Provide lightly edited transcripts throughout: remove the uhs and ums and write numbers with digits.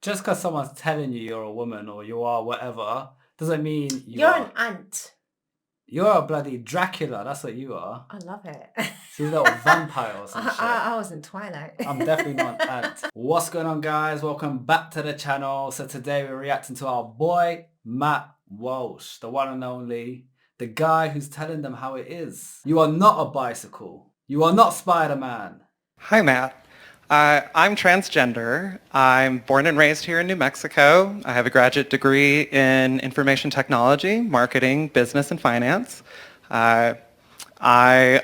Just because someone's telling you you're a woman or you are whatever doesn't mean you You're an are. ant. You're a bloody Dracula. That's what you are. I love it. She's a little vampire or some I, shit. I, I was in Twilight. I'm definitely not an ant. What's going on, guys? Welcome back to the channel. So today we're reacting to our boy Matt Walsh, the one and only, the guy who's telling them how it is. You are not a bicycle. You are not Spider-Man. Hi, Matt. I'm transgender. I'm born and raised here in New Mexico. I have a graduate degree in information technology, marketing, business, and finance. I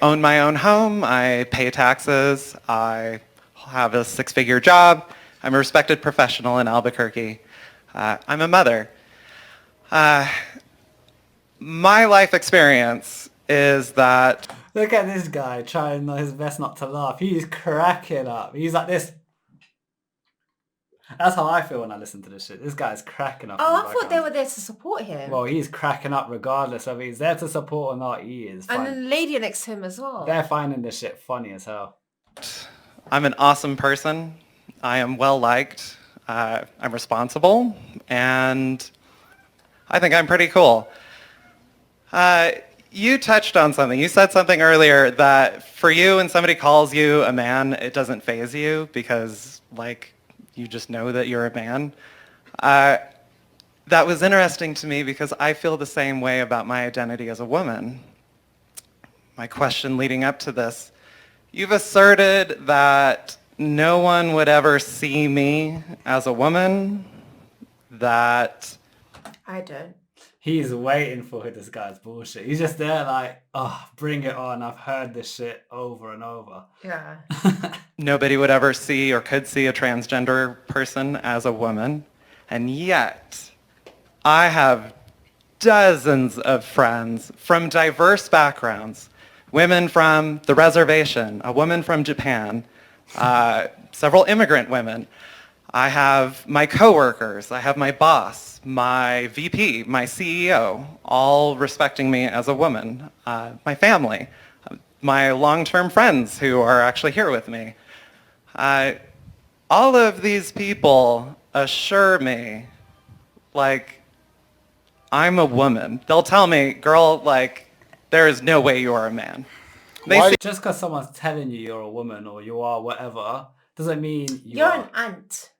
own my own home. I pay taxes. I have a six-figure job. I'm a respected professional in Albuquerque. I'm a mother. My life experience is that Look at this guy trying his best not to laugh. He's cracking up. He's like this. That's how I feel when I listen to this shit. This guy's cracking up. Oh, I thought they were there to support him. Well, he's cracking up regardless whether he's there to support or not. He is. And then the lady next to him as well. They're finding this shit funny as hell. I'm an awesome person. I am well-liked. I'm responsible. And I think I'm pretty cool. You touched on something. You said something earlier that for you, when somebody calls you a man, it doesn't faze you because, like, you just know that you're a man. That was interesting to me because I feel the same way about my identity as a woman. My question leading up to this, you've asserted that no one would ever see me as a woman, that I don't. He's waiting for this guy's bullshit. He's just there like, oh, bring it on. I've heard this shit over and over. Yeah. nobody would ever see or could see a transgender person as a woman. And yet, I have dozens of friends from diverse backgrounds. Women from the reservation, a woman from Japan, several immigrant women. I have my coworkers, I have my boss, my VP, my CEO, all respecting me as a woman. My family, my long-term friends who are actually here with me. All of these people assure me, like, I'm a woman. They'll tell me, girl, like, there is no way you are a man. Just because someone's telling you you're a woman or you are whatever doesn't mean You're an ant.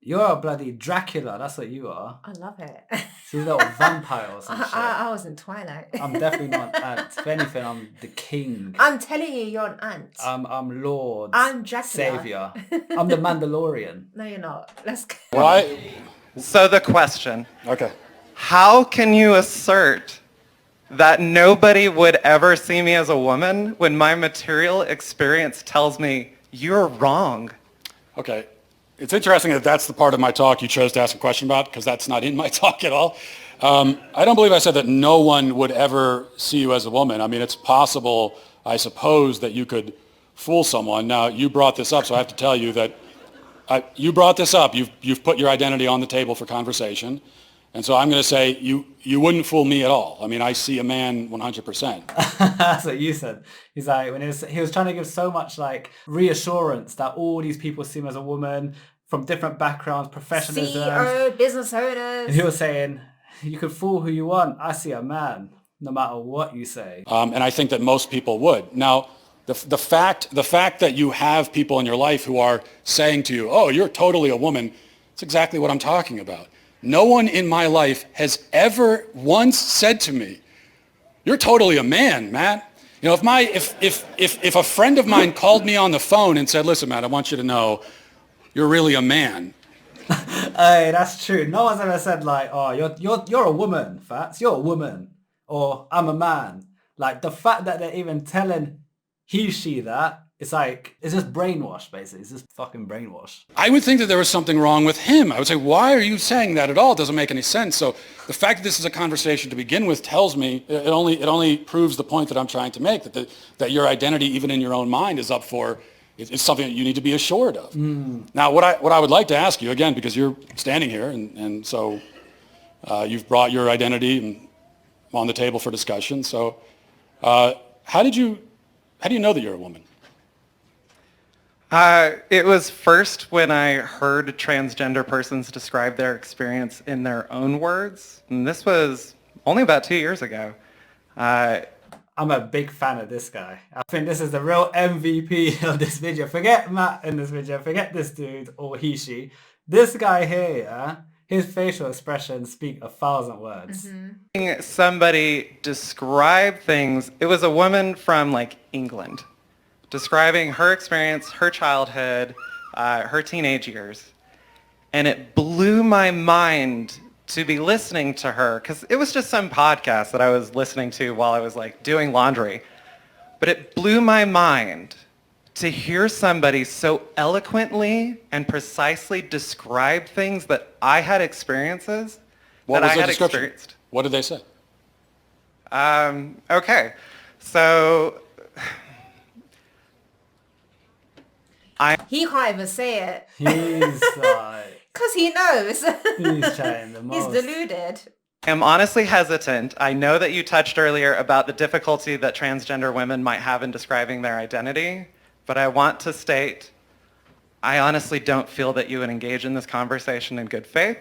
You're a bloody Dracula. That's what you are. I love it. She's a little vampire or some shit. I was in Twilight. I'm definitely not an ant. If anything, I'm the king. I'm telling you, you're an ant. I'm Lord. I'm Dracula. Savior. I'm the Mandalorian. No, you're not. Let's go. Why? So the question, Okay. how can you assert that nobody would ever see me as a woman when my material experience tells me you're wrong? Okay. It's interesting that that's the part of my talk you chose to ask a question about, because that's not in my talk at all. I don't believe I said that no one would ever see you as a woman. I mean, it's possible, I suppose, that you could fool someone. Now, you brought this up, so I have to tell you that you brought this up. You've put your identity on the table for conversation. And so I'm going to say you wouldn't fool me at all. I mean, I see a man 100%. That's what you said. He's like, when he was trying to give so much like reassurance that all these people see him as a woman from different backgrounds, professionalism. CEO, business owners. And he was saying, you could fool who you want. I see a man, no matter what you say. And I think that most people would. Now, the fact that you have people in your life who are saying to you, oh, you're totally a woman, that's exactly what I'm talking about. No one in my life has ever once said to me, you're totally a man, Matt. You know, if a friend of mine called me on the phone and said, listen, Matt, I want you to know you're really a man. Hey, that's true. No one's ever said like, oh, you're a woman, Fats. You're a woman. Or I'm a man. Like the fact that they're even telling he, she that, it's like, it's just brainwashed, basically. It's just fucking brainwashed. I would think that there was something wrong with him. I would say, why are you saying that at all? It doesn't make any sense. So the fact that this is a conversation to begin with tells me, it only proves the point that I'm trying to make, that your identity, even in your own mind, is up for, it's something that you need to be assured of. Now, what I would like to ask you, again, because you're standing here, and so you've brought your identity on the table for discussion. So how do you know that you're a woman? It was first when I heard transgender persons describe their experience in their own words, and this was only about 2 years ago. I'm a big fan of this guy. I think this is the real MVP of this video. Forget Matt in this video. Forget this dude or he, she. This guy here, yeah, his facial expressions speak 1,000 words. Somebody describe things. It was a woman from like England describing her experience, her childhood, her teenage years. And it blew my mind to be listening to her, because it was just some podcast that I was listening to while I was like doing laundry. But it blew my mind to hear somebody so eloquently and precisely describe things that I had experiences What that was I the had description? experienced. What did they say? Okay, so He can't even say it. He's like, Because he knows. he's chatting the He's most. deluded. I'm honestly hesitant. I know that you touched earlier about the difficulty that transgender women might have in describing their identity, but I want to state, I honestly don't feel that you would engage in this conversation in good faith.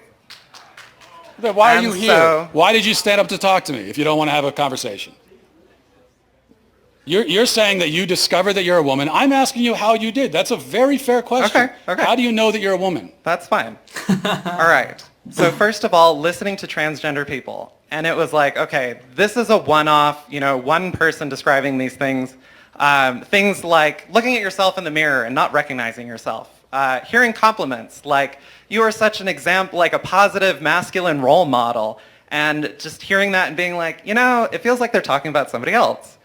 Then why are And you here? so- Why did you stand up to talk to me if you don't want to have a conversation? You're saying that you discovered that you're a woman. I'm asking you how you did. That's a very fair question. Okay. How do you know that you're a woman? That's fine. All right. So first of all, listening to transgender people, and it was like, okay, this is a one-off, one person describing these things. Things like looking at yourself in the mirror and not recognizing yourself. Hearing compliments like, you are such an example, like a positive masculine role model. And just hearing that and being like, it feels like they're talking about somebody else.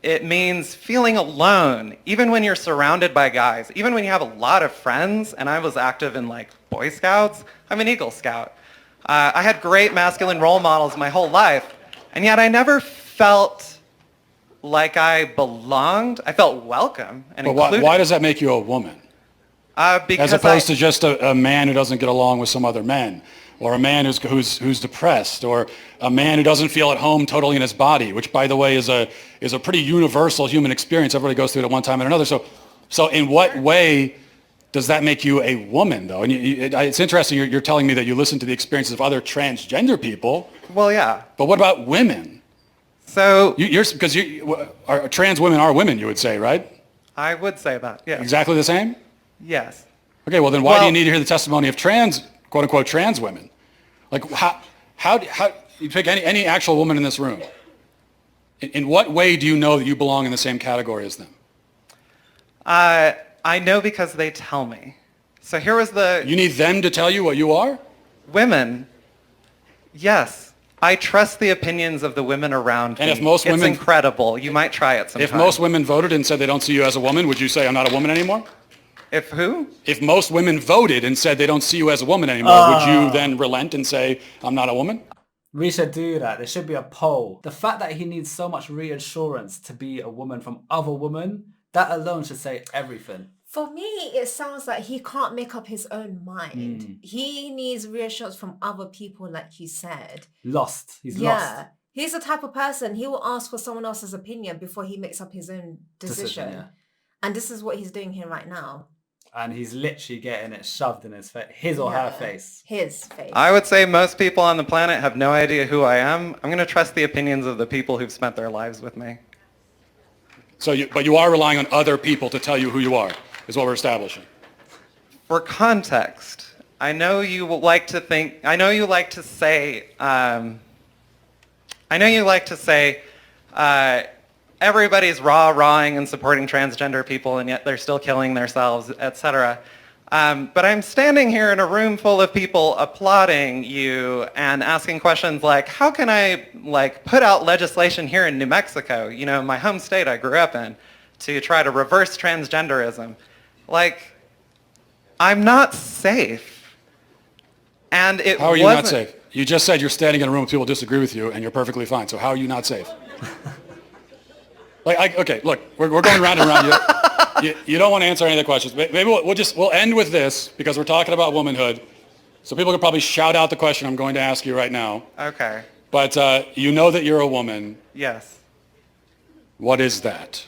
It means feeling alone, even when you're surrounded by guys, even when you have a lot of friends, and I was active in like Boy Scouts. I'm an Eagle Scout. I had great masculine role models my whole life, and yet I never felt like I belonged. I felt welcome and But included. why does that make you a woman? Because As opposed to just a man who doesn't get along with some other men, or a man who's depressed, or a man who doesn't feel at home totally in his body, which, by the way, is a pretty universal human experience. Everybody goes through it at one time or another. So in what way does that make you a woman, though? And it's interesting you're telling me that you listen to the experiences of other transgender people. Well, yeah. But what about women? So Because trans women are women, you would say, right? I would say that. Yes. Exactly the same? Yes. Okay, well then why do Well- you need to hear the testimony of quote unquote trans women? Like how you pick any actual woman in this room? In what way do you know that you belong in the same category as them? I know because they tell me. So here was the You need them to tell you what you are? women. Yes. I trust the opinions of the women around And me. if most it's women- incredible. You might try it sometime. If most women voted and said they don't see you as a woman, would you say I'm not a woman anymore? If who? If most women voted and said they don't see you as a woman anymore, would you then relent and say I'm not a woman? We should do that. There should be a poll. The fact that he needs so much reassurance to be a woman from other women, that alone should say everything. For me, it sounds like he can't make up his own mind. He needs reassurance from other people, like you said. Lost. He's lost. He's the type of person, he will ask for someone else's opinion before he makes up his own decision. Yeah. And this is what he's doing here right now. And he's literally getting it shoved in his face, his or her face. His face. I would say most people on the planet have no idea who I am. I'm going to trust the opinions of the people who've spent their lives with me. But you are relying on other people to tell you who you are, is what we're establishing. For context, I know you like to think, I know you like to say, everybody's rah-rahing and supporting transgender people, and yet they're still killing themselves, etc. But I'm standing here in a room full of people applauding you and asking questions like, how can I put out legislation here in New Mexico, my home state I grew up in, to try to reverse transgenderism? I'm not safe. And it How are you wasn't... not safe? You just said you're standing in a room with people who disagree with you and you're perfectly fine. So how are you not safe? Okay, look, we're going round and round. You don't want to answer any of the questions. Maybe we'll end with this because we're talking about womanhood. So people can probably shout out the question I'm going to ask you right now. Okay. But you know that you're a woman. Yes. What is that?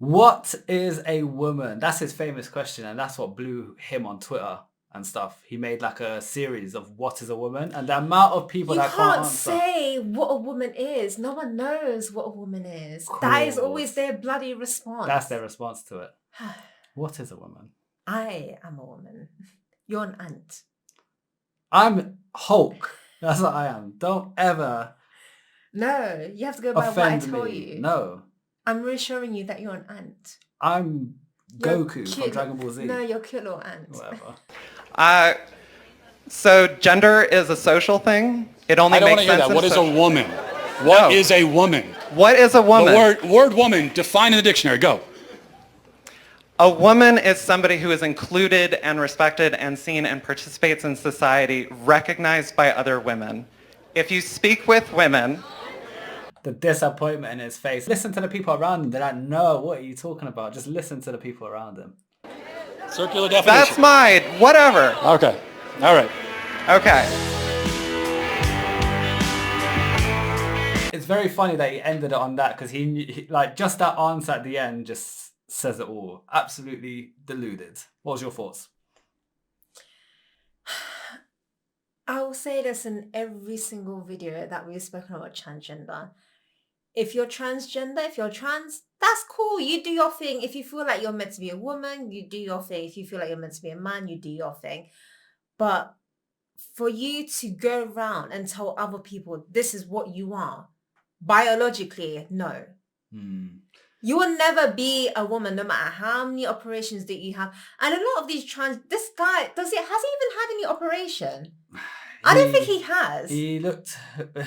What is a woman? That's his famous question, and that's what blew him on Twitter and stuff. He made like a series of what is a woman, and the amount of people You that can't can't answer. say what a woman is. No one knows what a woman is. That is always Course. their bloody response. That's their response to it. What is a woman? I am a woman. You're an ant. I'm Hulk. That's what I am. Don't ever No, you have to go by what I offend tell me. you. No. I'm reassuring you that you're an ant. I'm You're Goku from cute. Dragon Ball Z. No, you're a cute little ant. Whatever. So gender is a social thing. It only I don't want makes to hear sense that. What in is a social- woman? What No. is a woman? What is a woman? The word woman, define in the dictionary. Go. A woman is somebody who is included and respected and seen and participates in society, recognized by other women. If you speak with women, The disappointment in his face. Listen to the people around him. They're like, no, what are you talking about? Just listen to the people around him. Circular definition. that's mine, whatever. Okay. All right. Okay. It's very funny that he ended it on that because he like just that answer at the end just says it all. Absolutely deluded. What was your thoughts? I will say this in every single video that we've spoken about transgender. If you're transgender, if you're trans, that's cool. You do your thing. If you feel like you're meant to be a woman, you do your thing. If you feel like you're meant to be a man, you do your thing. But for you to go around and tell other people this is what you are, biologically, no. You will never be a woman no matter how many operations that you have. And a lot of these this guy, has he even had any operation? I don't think he has. He looked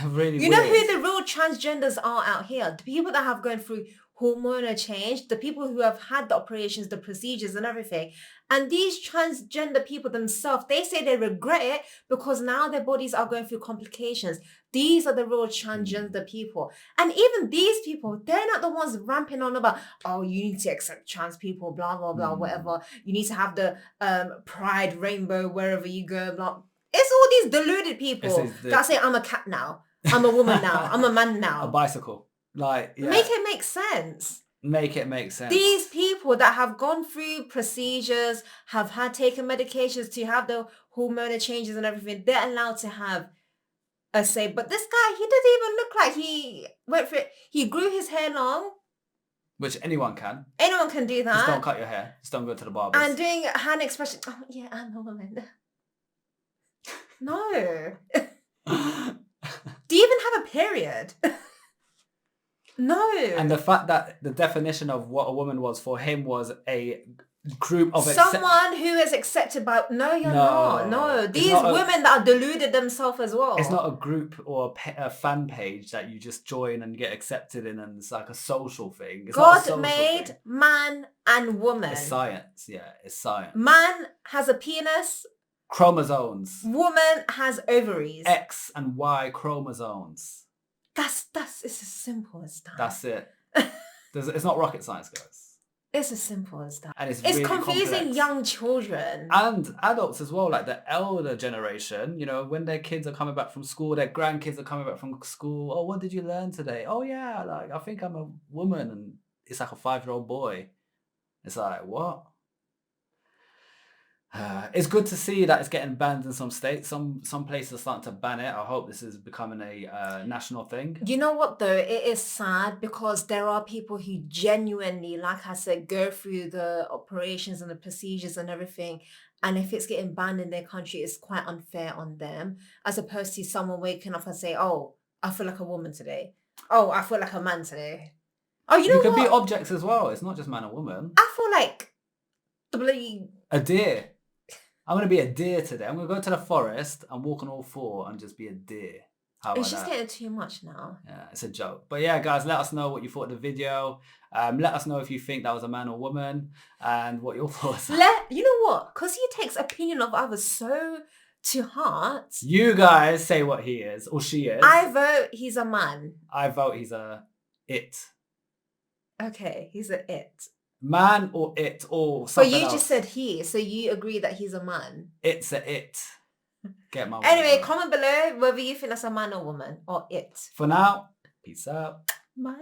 really You weird. know who the real transgenders are out here? The people that have gone through hormonal change, the people who have had the operations, the procedures and everything. And these transgender people themselves, they say they regret it because now their bodies are going through complications. These are the real transgender people. And even these people, they're not the ones ramping on about, oh, you need to accept trans people, blah, blah, blah, whatever. You need to have the pride rainbow wherever you go, blah. It's all these deluded people that say, I'm a cat now. I'm a woman now. I'm a man now. A bicycle. Like, yeah. Make it make sense. Make it make sense. These people that have gone through procedures, have had taken medications to have the hormonal changes and everything, they're allowed to have a say. But this guy, he doesn't even look like he went for it. He grew his hair long. Which anyone can. Anyone can do that. Just don't cut your hair. Just don't go to the barbers. And doing hand expression. Oh, yeah, I'm a woman. No. Do you even have a period? No. And the fact that the definition of what a woman was for him was a group of someone who is accepted by. No, you're not. No, these women that are deluded themselves as well. It's not a group or a fan page that you just join and get accepted in, and it's like a social thing. It's not a God social made thing. man and woman. It's science. Yeah, it's science. Man has a penis. Chromosomes. Woman has ovaries. X and Y chromosomes. It's as simple as that. That's it. It's not rocket science, guys. It's as simple as that. And it's really complex. confusing young children. And adults as well, like the elder generation, you know, when their kids are coming back from school, their grandkids are coming back from school. Oh, what did you learn today? Oh, yeah, like, I think I'm a woman. And it's like a 5-year-old boy. It's like, what? It's good to see that it's getting banned in some states. Some places are starting to ban it. I hope this is becoming a national thing. You know what though? It is sad because there are people who genuinely, like I said, go through the operations and the procedures and everything. And if it's getting banned in their country, it's quite unfair on them. As opposed to someone waking up and say, oh, I feel like a woman today. Oh, I feel like a man today. Oh, you know what? You could be objects as well. It's not just man or woman. I feel like the bloody... A deer. I'm going to be a deer today. I'm going to go to the forest and walk on all four and just be a deer. How about It's just that? getting too much now. Yeah, it's a joke. But yeah, guys, let us know what you thought of the video. Let us know if you think that was a man or woman and what your thoughts are. You know what? Because he takes opinion of others so to heart. You guys say what he is or she is. I vote he's a man. I vote he's a it. Okay, he's a it. Man or it or But something you else. just said he, so you agree that he's a man. It's a it. Get my Anyway, vote. comment below whether you think that's a man or woman or it. For now, peace out. Bye.